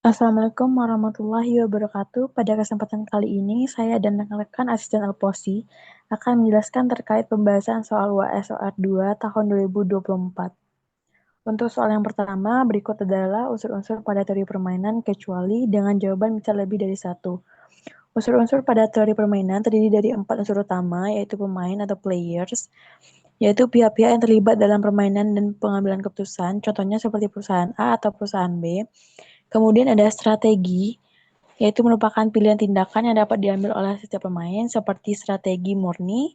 Assalamualaikum warahmatullahi wabarakatuh. Pada kesempatan kali ini, saya dan rekan-rekan asisten Alposi akan menjelaskan terkait pembahasan soal UAS OR 2 tahun 2024. Untuk soal yang pertama, berikut adalah unsur-unsur pada teori permainan kecuali dengan jawaban bisa lebih dari satu. Unsur-unsur pada teori permainan terdiri dari 4 unsur utama, yaitu pemain atau players, yaitu pihak-pihak yang terlibat dalam permainan dan pengambilan keputusan, contohnya seperti perusahaan A atau perusahaan B. Kemudian ada strategi, yaitu merupakan pilihan tindakan yang dapat diambil oleh setiap pemain seperti strategi murni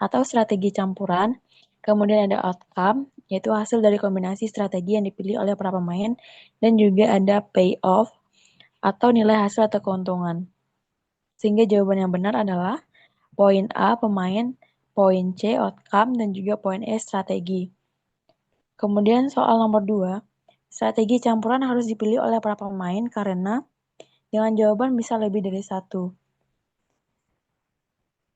atau strategi campuran. Kemudian ada outcome, yaitu hasil dari kombinasi strategi yang dipilih oleh para pemain, dan juga ada payoff atau nilai hasil atau keuntungan. Sehingga jawaban yang benar adalah poin A pemain, poin C outcome, dan juga poin E strategi. Kemudian soal nomor 2, strategi campuran harus dipilih oleh para pemain karena dengan jawaban bisa lebih dari satu.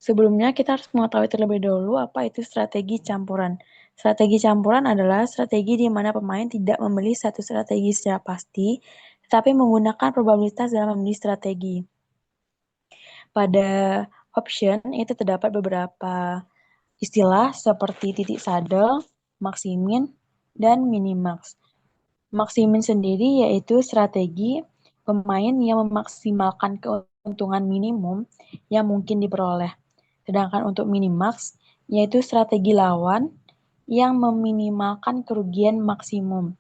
Sebelumnya, kita harus mengetahui terlebih dahulu apa itu strategi campuran. Strategi campuran adalah strategi di mana pemain tidak memilih satu strategi secara pasti, tetapi menggunakan probabilitas dalam memilih strategi. Pada option, itu terdapat beberapa istilah seperti titik saddle, maksimin, dan minimax. Maksimin sendiri yaitu strategi pemain yang memaksimalkan keuntungan minimum yang mungkin diperoleh. Sedangkan untuk minimax, yaitu strategi lawan yang meminimalkan kerugian maksimum.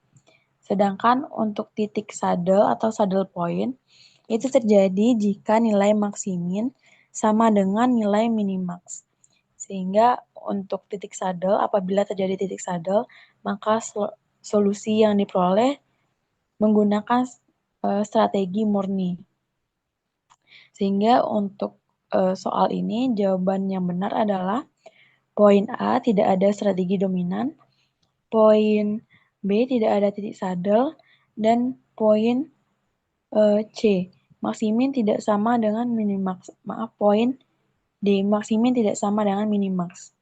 Sedangkan untuk titik saddle atau saddle point, itu terjadi jika nilai maksimin sama dengan nilai minimax. Sehingga untuk titik saddle, apabila terjadi titik saddle, maka solusi yang diperoleh menggunakan strategi murni. Sehingga untuk soal ini jawaban yang benar adalah poin A tidak ada strategi dominan, poin B tidak ada titik saddle, dan poin C maksimin tidak sama dengan minimax. Maaf, poin D maksimin tidak sama dengan minimax.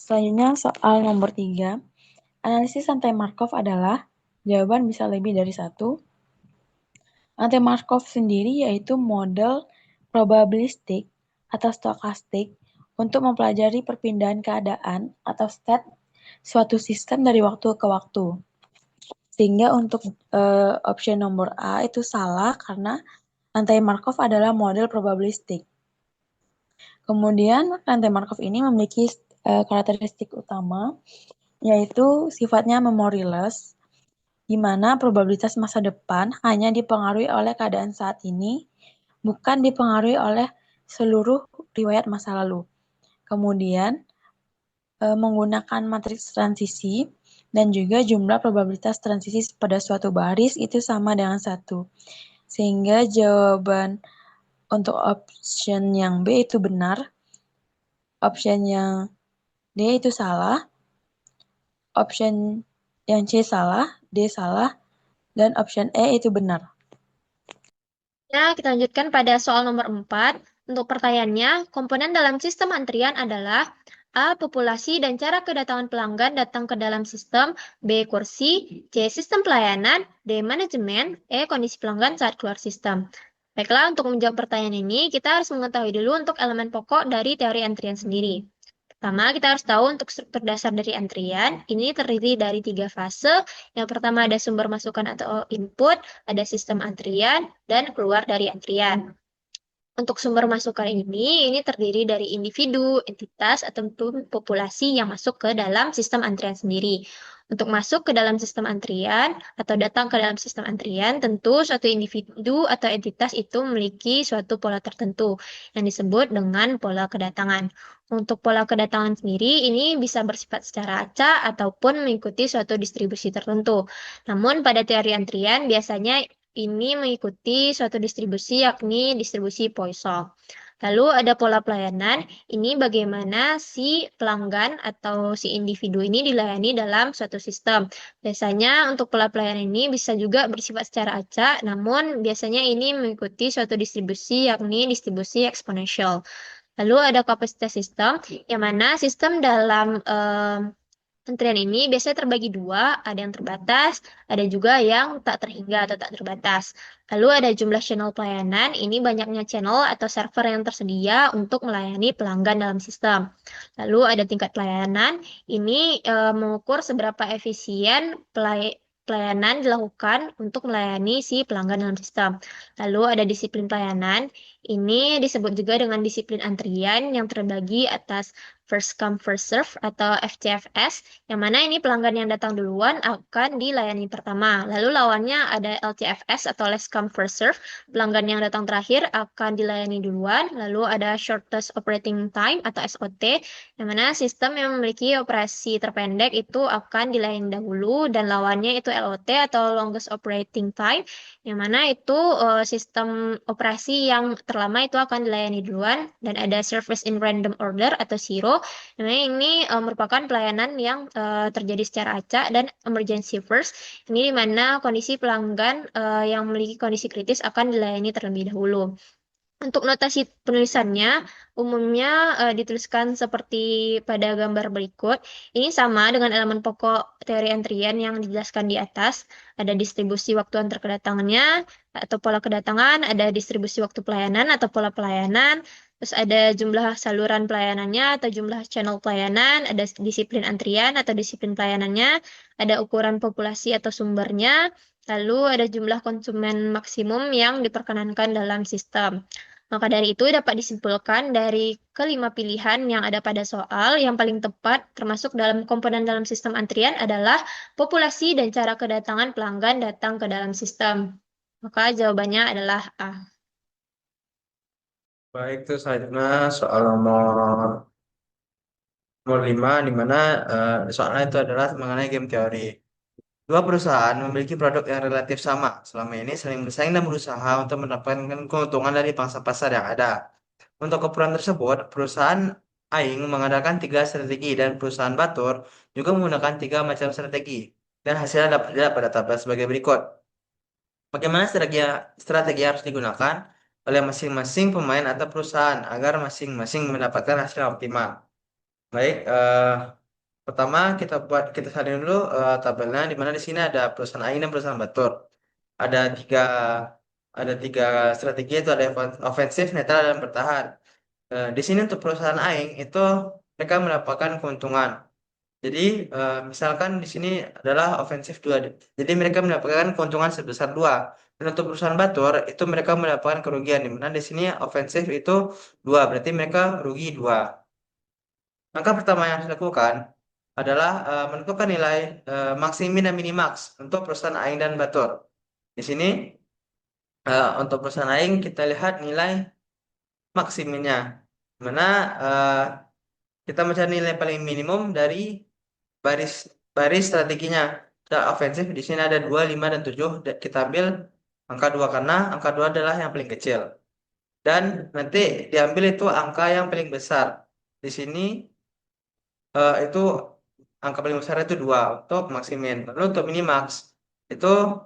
Selanjutnya soal nomor 3. Analisis rantai Markov adalah jawaban bisa lebih dari satu. Rantai Markov sendiri yaitu model probabilistik atau stokastik untuk mempelajari perpindahan keadaan atau state suatu sistem dari waktu ke waktu. Sehingga untuk option nomor A itu salah karena rantai Markov adalah model probabilistik. Kemudian rantai Markov ini memiliki karakteristik utama yaitu sifatnya memoryless, di mana probabilitas masa depan hanya dipengaruhi oleh keadaan saat ini, bukan dipengaruhi oleh seluruh riwayat masa lalu. Kemudian, menggunakan matriks transisi dan juga jumlah probabilitas transisi pada suatu baris itu sama dengan 1. Sehingga jawaban untuk option yang B itu benar, option yang D itu salah, option yang C salah, D salah, dan option E itu benar. Ya, kita lanjutkan pada soal nomor 4. Untuk pertanyaannya, komponen dalam sistem antrian adalah A. Populasi dan cara kedatangan pelanggan datang ke dalam sistem, B. Kursi, C. Sistem pelayanan, D. Manajemen, E. Kondisi pelanggan saat keluar sistem. Baiklah, untuk menjawab pertanyaan ini, kita harus mengetahui dulu untuk elemen pokok dari teori antrian sendiri. Pertama, kita harus tahu untuk struktur dasar dari antrian, ini terdiri dari 3 fase. Yang pertama ada sumber masukan atau input, ada sistem antrian, dan keluar dari antrian. Untuk sumber masukan ini terdiri dari individu, entitas, ataupun populasi yang masuk ke dalam sistem antrian sendiri. Untuk masuk ke dalam sistem antrian atau datang ke dalam sistem antrian, tentu suatu individu atau entitas itu memiliki suatu pola tertentu yang disebut dengan pola kedatangan. Untuk pola kedatangan sendiri, ini bisa bersifat secara acak ataupun mengikuti suatu distribusi tertentu. Namun pada teori antrian, biasanya ini mengikuti suatu distribusi yakni distribusi Poisson. Lalu ada pola pelayanan, ini bagaimana si pelanggan atau si individu ini dilayani dalam suatu sistem. Biasanya untuk pola pelayanan ini bisa juga bersifat secara acak, namun biasanya ini mengikuti suatu distribusi yakni distribusi eksponensial. Lalu ada kapasitas sistem, yang mana sistem dalam Antrian ini biasanya terbagi dua, ada yang terbatas, ada juga yang tak terhingga atau tak terbatas. Lalu ada jumlah channel pelayanan, ini banyaknya channel atau server yang tersedia untuk melayani pelanggan dalam sistem. Lalu ada tingkat pelayanan, ini mengukur seberapa efisien pelayanan dilakukan untuk melayani si pelanggan dalam sistem. Lalu ada disiplin pelayanan, ini disebut juga dengan disiplin antrian yang terbagi atas first come first serve atau FCFS, yang mana ini pelanggan yang datang duluan akan dilayani pertama. Lalu lawannya ada LCFS atau last come first serve, pelanggan yang datang terakhir akan dilayani duluan. Lalu ada shortest operating time atau SOT, yang mana sistem yang memiliki operasi terpendek itu akan dilayani dahulu, dan lawannya itu LOT atau longest operating time, yang mana itu sistem operasi yang terlama itu akan dilayani duluan. Dan ada service in random order atau SIRO. Nah, ini merupakan pelayanan yang terjadi secara acak dan emergency first. Ini di mana kondisi pelanggan yang memiliki kondisi kritis akan dilayani terlebih dahulu. Untuk notasi penulisannya, umumnya dituliskan seperti pada gambar berikut. Ini sama dengan elemen pokok teori antrian yang dijelaskan di atas. Ada distribusi waktu antar kedatangannya atau pola kedatangan, ada distribusi waktu pelayanan atau pola pelayanan, terus ada jumlah saluran pelayanannya atau jumlah channel pelayanan, ada disiplin antrian atau disiplin pelayanannya, ada ukuran populasi atau sumbernya, lalu ada jumlah konsumen maksimum yang diperkenankan dalam sistem. Maka dari itu dapat disimpulkan dari kelima pilihan yang ada pada soal, yang paling tepat termasuk dalam komponen dalam sistem antrian adalah populasi dan cara kedatangan pelanggan datang ke dalam sistem. Maka jawabannya adalah A. Baik, itu selanjutnya soal nomor 5, di mana soalnya itu adalah mengenai game teori. Dua perusahaan memiliki produk yang relatif sama. Selama ini saling bersaing dan berusaha untuk mendapatkan keuntungan dari pangsa pasar yang ada. Untuk keperluan tersebut, perusahaan Aing mengadakan tiga strategi dan perusahaan Batur juga menggunakan tiga macam strategi. Dan hasilnya dapat dilihat pada tabel sebagai berikut. Bagaimana strategi yang harus digunakan oleh masing-masing pemain atau perusahaan agar masing-masing mendapatkan hasil yang optimal. Baik, pertama kita salin dulu tabelnya, di mana di sini ada perusahaan Aing dan perusahaan Batur. Ada tiga ada tiga strategi, itu ada ofensif, netral, dan bertahan. Di sini untuk perusahaan Aing itu mereka mendapatkan keuntungan. Jadi misalkan di sini adalah ofensif 2. Jadi mereka mendapatkan keuntungan sebesar 2. Dan untuk perusahaan Batur itu mereka mendapatkan kerugian, di mana di sini ofensif itu 2, berarti mereka rugi 2. Maka pertama yang harus dilakukan adalah menentukan nilai maksimin dan minimax untuk perusahaan Aing dan Batur. Di sini untuk perusahaan Aing kita lihat nilai maksiminnya, mana eh, kita mencari nilai paling minimum dari baris baris strateginya. Secara ofensif di sini ada 2, 5, dan 7. Kita ambil angka 2 karena angka 2 adalah yang paling kecil. Dan nanti diambil itu angka yang paling besar. Di sini itu angka paling besar itu 2 untuk maksimin. Lalu untuk minimax itu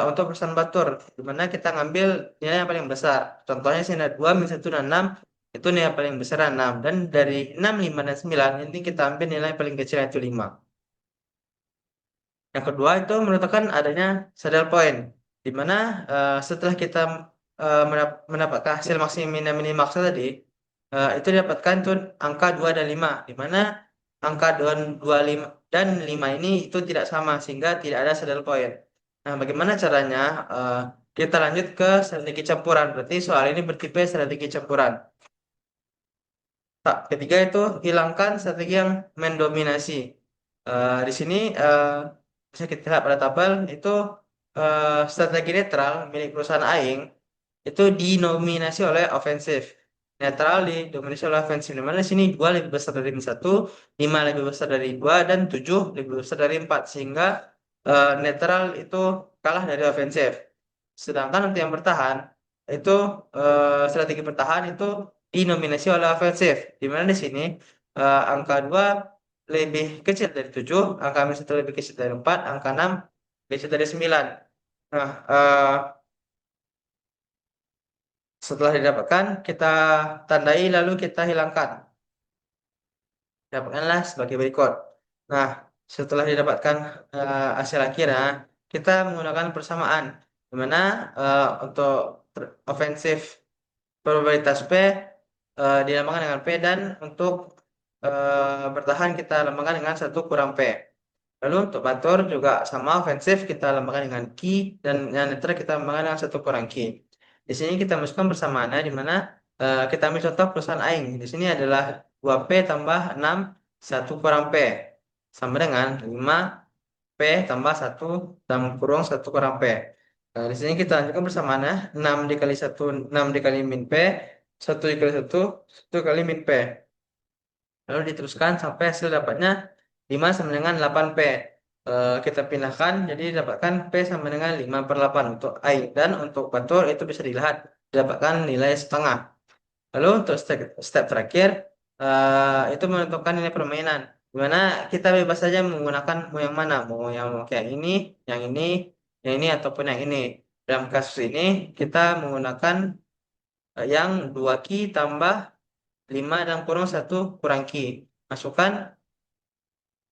untuk perusahaan Batur, di mana kita ngambil nilai yang paling besar. Contohnya sini ada 2, min 1, dan 6. Itu nilai paling besar 6. Dan dari 6, 5, dan 9, ini kita ambil nilai paling kecil yaitu 5. Yang kedua itu menentukan adanya saddle point, di mana setelah kita mendapatkan hasil maksimin dan minimax tadi, itu didapatkan tuh angka 2 dan 5, di mana angka 2, 2, 5, dan 5 ini itu tidak sama, sehingga tidak ada saddle point. Nah, bagaimana caranya? Kita lanjut ke strategi campuran. Berarti soal ini bertipe strategi campuran. Ketiga itu hilangkan strategi yang mendominasi. Di sini bisa kita lihat pada tabel itu strategi netral milik perusahaan Aing itu dinominasi oleh ofensif. Netral didominasi oleh ofensif. Di mana di sini 2 lebih besar dari 1, 5 lebih besar dari 2, dan 7 lebih besar dari 4. Sehingga netral itu kalah dari ofensif. Sedangkan untuk yang bertahan itu strategi bertahan itu dinominasi oleh ofensif. Di mana di sini angka 2 lebih kecil dari 7, angka minus 1 lebih kecil dari 4, angka 6 lebih kecil dari 9. Nah, setelah didapatkan, kita tandai lalu kita hilangkan. Dapatkanlah sebagai berikut. Nah, setelah didapatkan hasil akhir ya, kita menggunakan persamaan, di mana untuk ofensif probabilitas P dilambangkan dengan P, dan untuk bertahan kita lambangkan dengan 1 kurang P. Lalu untuk batur juga sama, ofensif kita lambangkan dengan Q, dan yang netral kita lambangkan dengan 1 kurang Q. Di sini kita masukkan persamaannya, di mana kita ambil contoh perusahaan Aing. Di sini adalah 2P tambah 6, 1 kurang P. Sama dengan 5P tambah 1 tambah kurung 1 kurang P. Nah, di sini kita lanjutkan bersamaannya. 6 dikali 1, 6 dikali min P. 1 dikali 1, 1 kali min P. Lalu diteruskan sampai hasil dapatnya 5 sama dengan 8P. Kita pindahkan, jadi dapatkan P sama dengan 5/8 untuk I. Dan untuk batur itu bisa dilihat, dapatkan nilai setengah. Lalu untuk step terakhir, itu menentukan nilai permainan. Dimana kita bebas saja menggunakan mau yang mana, mau yang kayak ini, yang ini, yang ini, ataupun yang ini. Dalam kasus ini, kita menggunakan yang 2Q tambah 5 dan kurung 1 kurang Q. Masukkan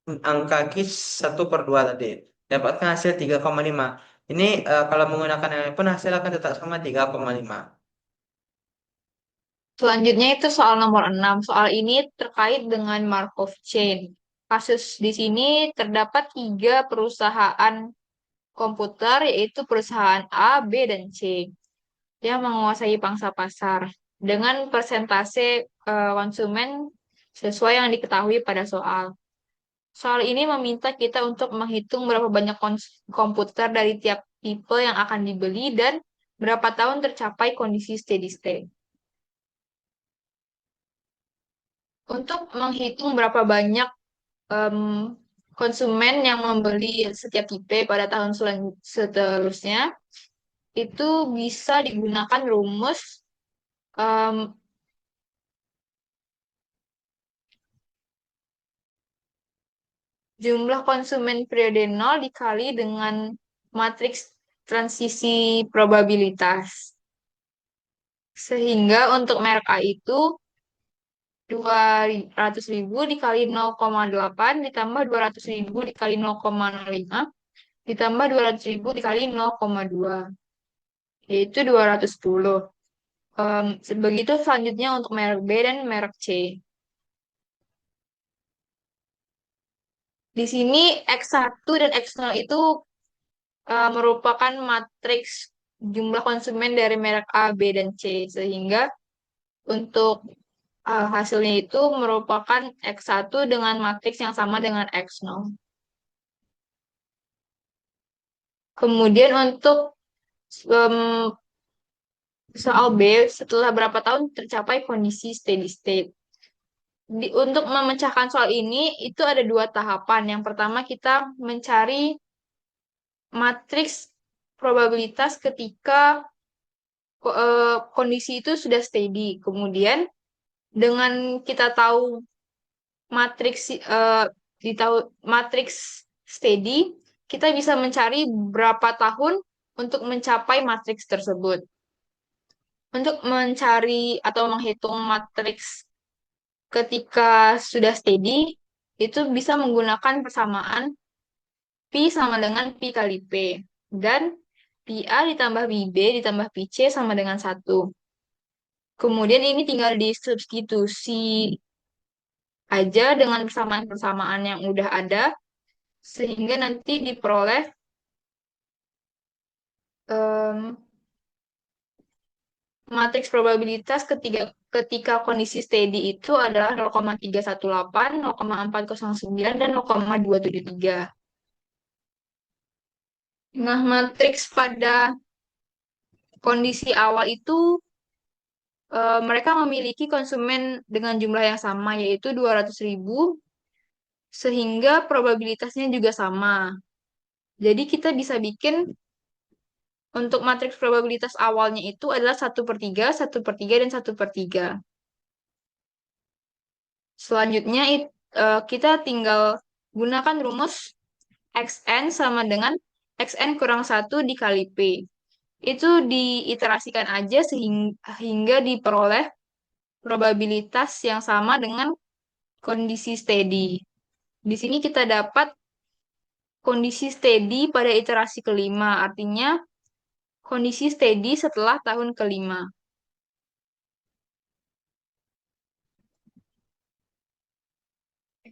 angka Q 1/2 tadi. Dapatkan hasil 3,5. Ini kalau menggunakan yang lain pun hasil akan tetap sama 3,5. Selanjutnya itu soal nomor 6. Soal ini terkait dengan Markov chain. Kasus di sini terdapat 3 perusahaan komputer, yaitu perusahaan A, B, dan C, yang menguasai pangsa pasar dengan persentase konsumen sesuai yang diketahui pada soal. Soal ini meminta kita untuk menghitung berapa banyak komputer dari tiap tipe yang akan dibeli dan berapa tahun tercapai kondisi steady state. Untuk menghitung berapa banyak konsumen yang membeli setiap tipe pada tahun seterusnya, itu bisa digunakan rumus jumlah konsumen periode 0 dikali dengan matriks transisi probabilitas. Sehingga untuk merek A itu 200.000 dikali 0,8 ditambah 200.000 dikali 0,05 ditambah 200.000 dikali 0,2, yaitu 210. Begitu selanjutnya untuk merek B dan merek C. Di sini X1 dan X0 itu merupakan matriks jumlah konsumen dari merek A, B, dan C. Sehingga untuk hasilnya itu merupakan X1 dengan matriks yang sama dengan X0. Kemudian untuk soal B, setelah berapa tahun tercapai kondisi steady state. Untuk memecahkan soal ini, itu ada 2 tahapan. Yang pertama, kita mencari matriks probabilitas ketika kondisi itu sudah steady. Kemudian, dengan kita tahu matriks steady, kita bisa mencari berapa tahun untuk mencapai matriks tersebut. Untuk mencari atau menghitung matriks ketika sudah steady, itu bisa menggunakan persamaan Pi sama dengan Pi kali P. Dan Pi A ditambah Pi B ditambah Pi C sama dengan 1. Kemudian ini tinggal disubstitusi aja dengan persamaan-persamaan yang udah ada, sehingga nanti diperoleh matriks probabilitas ketika kondisi steady itu adalah 0,318, 0,409, dan 0,273. Nah, matriks pada kondisi awal itu mereka memiliki konsumen dengan jumlah yang sama, yaitu 200.000, sehingga probabilitasnya juga sama. Jadi kita bisa bikin untuk matriks probabilitas awalnya itu adalah 1/3, 1/3, dan 1/3. Selanjutnya kita tinggal gunakan rumus Xn sama dengan Xn kurang 1 dikali P. Itu diiterasikan aja sehingga diperoleh probabilitas yang sama dengan kondisi steady. Di sini kita dapat kondisi steady pada iterasi kelima. Artinya kondisi steady setelah tahun kelima.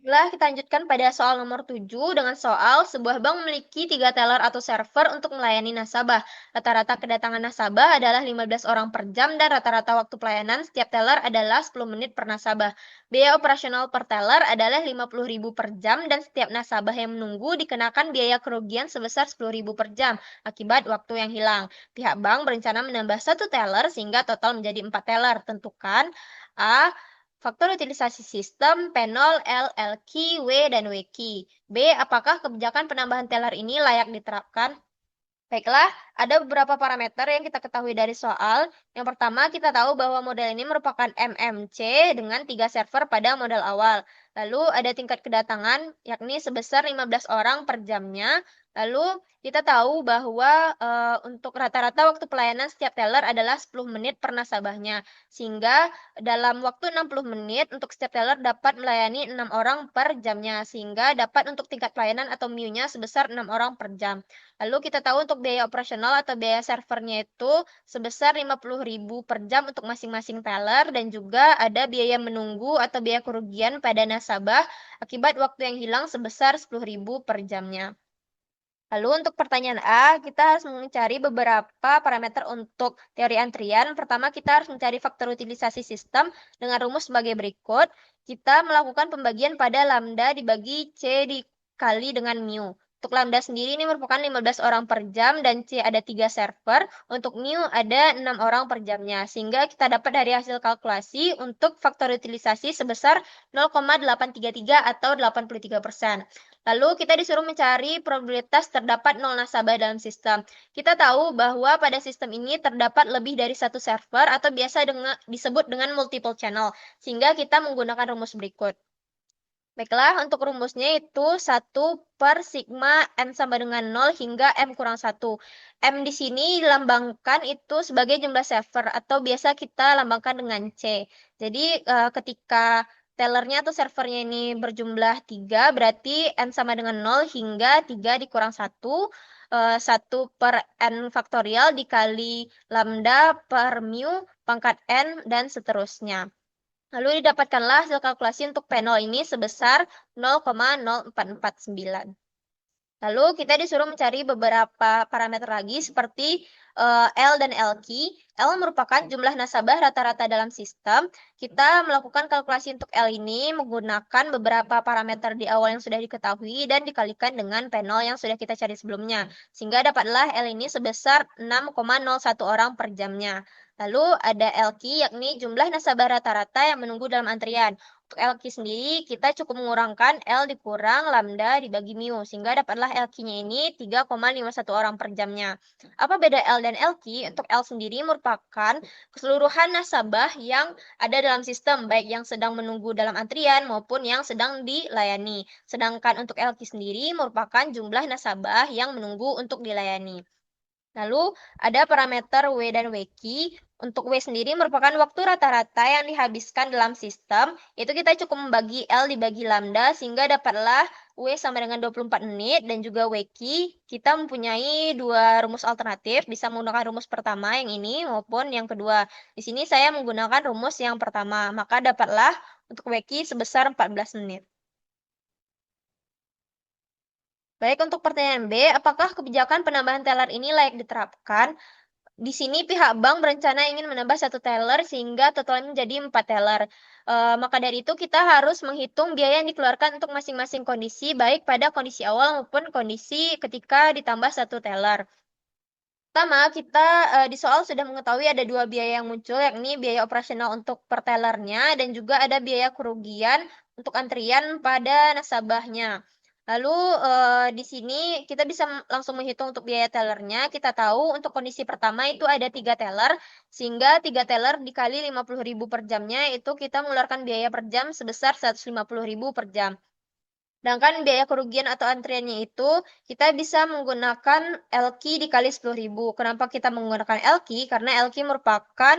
Baiklah, kita lanjutkan pada soal nomor 7 dengan soal sebuah bank memiliki 3 teller atau server untuk melayani nasabah. Rata-rata kedatangan nasabah adalah 15 orang per jam dan rata-rata waktu pelayanan setiap teller adalah 10 menit per nasabah. Biaya operasional per teller adalah 50.000 per jam dan setiap nasabah yang menunggu dikenakan biaya kerugian sebesar 10.000 per jam akibat waktu yang hilang. Pihak bank berencana menambah satu teller sehingga total menjadi 4 teller. Tentukan A. Faktor utilisasi sistem, P0, L, LQ, W, dan WQ. B. Apakah kebijakan penambahan teller ini layak diterapkan? Baiklah, ada beberapa parameter yang kita ketahui dari soal. Yang pertama, kita tahu bahwa model ini merupakan MMC dengan 3 server pada model awal. Lalu ada tingkat kedatangan, yakni sebesar 15 orang per jamnya. Lalu kita tahu bahwa untuk rata-rata waktu pelayanan setiap teller adalah 10 menit per nasabahnya. Sehingga dalam waktu 60 menit untuk setiap teller dapat melayani 6 orang per jamnya. Sehingga dapat untuk tingkat pelayanan atau MIU-nya sebesar 6 orang per jam. Lalu kita tahu untuk biaya operasional atau biaya servernya itu sebesar 50.000 per jam untuk masing-masing teller dan juga ada biaya menunggu atau biaya kerugian pada nasabah akibat waktu yang hilang sebesar 10.000 per jamnya. Lalu untuk pertanyaan A, kita harus mencari beberapa parameter untuk teori antrian. Pertama, kita harus mencari faktor utilisasi sistem dengan rumus sebagai berikut. Kita melakukan pembagian pada lambda dibagi C dikali dengan mu. Untuk lambda sendiri ini merupakan 15 orang per jam dan C ada 3 server. Untuk mu ada 6 orang per jamnya. Sehingga kita dapat dari hasil kalkulasi untuk faktor utilisasi sebesar 0,833 atau 83%. Lalu kita disuruh mencari probabilitas terdapat 0 nasabah dalam sistem. Kita tahu bahwa pada sistem ini terdapat lebih dari satu server atau biasa disebut dengan multiple channel. Sehingga kita menggunakan rumus berikut. Baiklah, untuk rumusnya itu 1 per sigma M sama dengan 0 hingga M kurang 1. M di sini dilambangkan itu sebagai jumlah server atau biasa kita lambangkan dengan C. Jadi ketika tellernya atau servernya ini berjumlah 3, berarti N sama dengan 0 hingga 3 dikurang 1. 1 per N faktorial dikali lambda per mu pangkat N dan seterusnya. Lalu didapatkanlah hasil kalkulasi untuk P0 ini sebesar 0,0449. Lalu kita disuruh mencari beberapa parameter lagi seperti L dan LQ. L merupakan jumlah nasabah rata-rata dalam sistem. Kita melakukan kalkulasi untuk L ini menggunakan beberapa parameter di awal yang sudah diketahui dan dikalikan dengan P0 yang sudah kita cari sebelumnya. Sehingga dapatlah L ini sebesar 6,01 orang per jamnya. Lalu ada LQ yakni jumlah nasabah rata-rata yang menunggu dalam antrian. Untuk LQ sendiri, kita cukup mengurangkan L dikurang lambda dibagi mu, sehingga dapatlah LQ-nya ini 3,51 orang per jamnya. Apa beda L dan LQ? Untuk L sendiri merupakan keseluruhan nasabah yang ada dalam sistem, baik yang sedang menunggu dalam antrian maupun yang sedang dilayani. Sedangkan untuk LQ sendiri merupakan jumlah nasabah yang menunggu untuk dilayani. Lalu ada parameter W dan WQ. Untuk W sendiri merupakan waktu rata-rata yang dihabiskan dalam sistem. Itu kita cukup membagi L dibagi lambda sehingga dapatlah W sama dengan 24 menit dan juga WQ. Kita mempunyai dua rumus alternatif, bisa menggunakan rumus pertama yang ini maupun yang kedua. Di sini saya menggunakan rumus yang pertama, maka dapatlah untuk WQ sebesar 14 menit. Baik, untuk pertanyaan B, apakah kebijakan penambahan teller ini layak diterapkan? Di sini pihak bank berencana ingin menambah satu teller sehingga totalnya menjadi 4 teller. Maka dari itu kita harus menghitung biaya yang dikeluarkan untuk masing-masing kondisi, baik pada kondisi awal maupun kondisi ketika ditambah satu teller. Pertama, kita di soal sudah mengetahui ada dua biaya yang muncul, yakni biaya operasional untuk per tellernya dan juga ada biaya kerugian untuk antrian pada nasabahnya. Lalu di sini kita bisa langsung menghitung untuk biaya tellernya. Kita tahu untuk kondisi pertama itu ada 3 teller, sehingga 3 teller dikali 50.000 per jamnya itu kita mengeluarkan biaya per jam sebesar 150.000 per jam. Sedangkan biaya kerugian atau antriannya itu kita bisa menggunakan LQ dikali 10.000. Kenapa kita menggunakan LQ? Karena LQ merupakan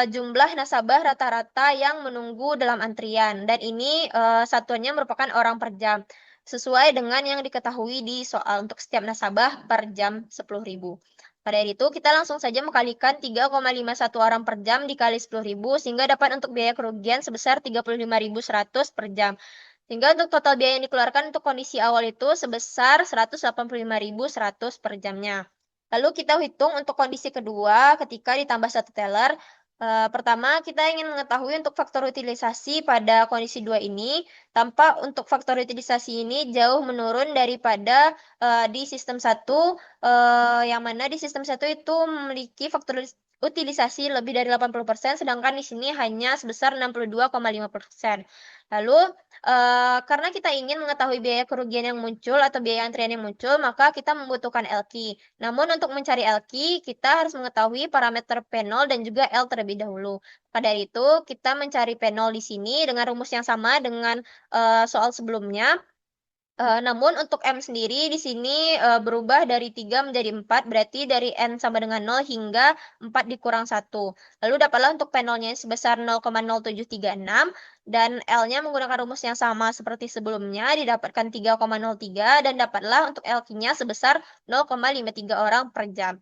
jumlah nasabah rata-rata yang menunggu dalam antrian dan ini satuannya merupakan orang per jam. sesuai dengan yang diketahui di soal untuk setiap nasabah per jam 10.000. Pada dari itu, kita langsung saja mengkalikan 3,51 orang per jam dikali 10.000 sehingga dapat untuk biaya kerugian sebesar 35.100 per jam. Sehingga untuk total biaya yang dikeluarkan untuk kondisi awal itu sebesar 185.100 per jamnya. Lalu kita hitung untuk kondisi kedua ketika ditambah 1 teller. Pertama, kita ingin mengetahui untuk faktor utilisasi pada kondisi 2 ini. Tampak untuk faktor utilisasi ini jauh menurun daripada di sistem 1, yang mana di sistem 1 itu memiliki faktor utilisasi lebih dari 80%, sedangkan di sini hanya sebesar 62,5%. Lalu, karena kita ingin mengetahui biaya kerugian yang muncul atau biaya antrian yang muncul, maka kita membutuhkan LQ. Namun untuk mencari LQ, kita harus mengetahui parameter P0 dan juga L terlebih dahulu. Pada dari itu, kita mencari P0 di sini dengan rumus yang sama dengan soal sebelumnya. Namun untuk M sendiri di sini berubah dari 3 menjadi 4, berarti dari N sama dengan 0 hingga 4 dikurang 1. Lalu dapatlah untuk P0-nya sebesar 0,0736 dan L-nya menggunakan rumus yang sama seperti sebelumnya, didapatkan 3,03 dan dapatlah untuk LQ-nya sebesar 0,53 orang per jam.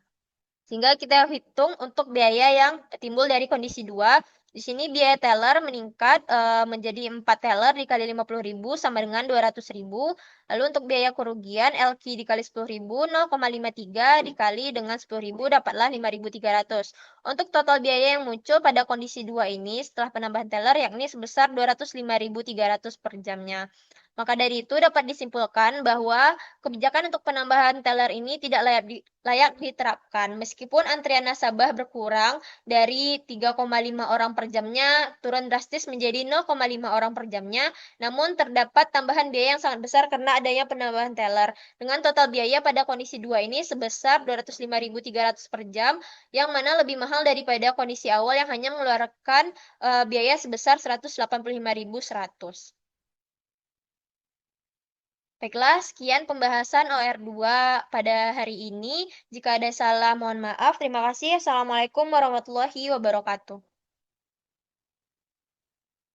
Sehingga kita hitung untuk biaya yang timbul dari kondisi 2. Di sini biaya teller meningkat menjadi 4 teller dikali 50.000 sama dengan 200.000. Lalu untuk biaya kerugian LQ dikali 10.000, 0,53 dikali dengan 10.000 dapatlah 5.300. Untuk total biaya yang muncul pada kondisi 2 ini setelah penambahan teller yakni sebesar 205.300 per jamnya. Maka dari itu dapat disimpulkan bahwa kebijakan untuk penambahan teller ini tidak layak diterapkan. Meskipun antrian nasabah berkurang dari 3,5 orang per jamnya turun drastis menjadi 0,5 orang per jamnya, namun terdapat tambahan biaya yang sangat besar karena adanya penambahan teller. Dengan total biaya pada kondisi 2 ini sebesar 205.300 per jam, yang mana lebih mahal daripada kondisi awal yang hanya mengeluarkan biaya sebesar 185.100. Baiklah, sekian pembahasan OR2 pada hari ini. Jika ada salah, mohon maaf. Terima kasih. Assalamualaikum warahmatullahi wabarakatuh.